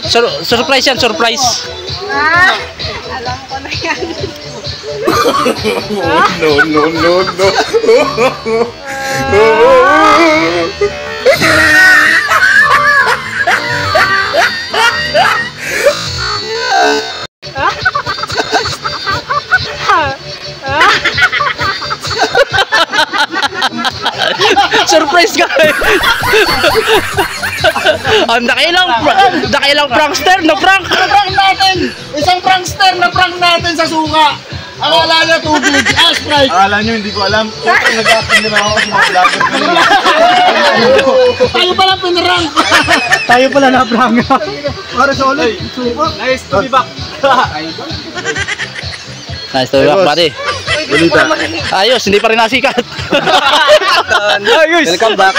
Surprise yan, surprise. Alam ko na yan. No. Surprise ka. Ang dakilang prankster na prank. Prank natin! Isang prankster na prank natin sa suka! Akala niya tubig, Sprite! Akala nyo, hindi ko alam. Nag-a-append naman ako sa mga vlogger. Tayo pala pinrank! Tayo pala na-prank. Para sa ulit. Nice to be back. Nice to be back, buddy. Balita. Ayos, hindi pa rin nasikat. Ayos! Welcome back!